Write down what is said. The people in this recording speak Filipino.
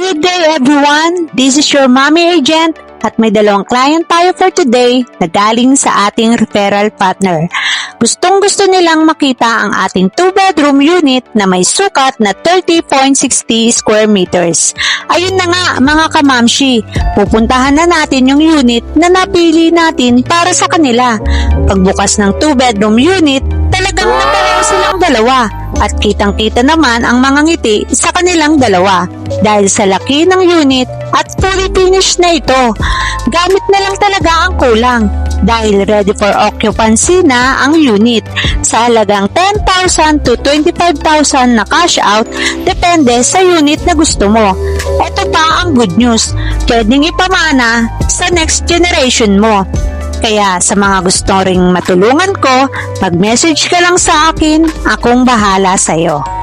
Good day everyone! This is your mommy agent at may dalawang client tayo for today na galing sa ating referral partner. Gustong-gusto nilang makita ang ating 2-bedroom unit na may sukat na 30.60 square meters. Ayun na nga mga kamamshi, pupuntahan na natin yung unit na napili natin para sa kanila. Pagbukas ng 2-bedroom unit, talagang napareho silang dalawa at kitang-kita naman ang mga ngiti sa kanilang dalawa dahil sa laki ng unit at fully finished na ito. Gamit na lang talaga ang kulang dahil ready for occupancy na ang unit sa halagang 10,000 to 25,000 na cash out depende sa unit na gusto mo. Ito pa ang good news, pwedeng ipamana sa next generation mo. Kaya sa mga gusto ring matulungan ko, mag-message ka lang sa akin, akong bahala sa'yo.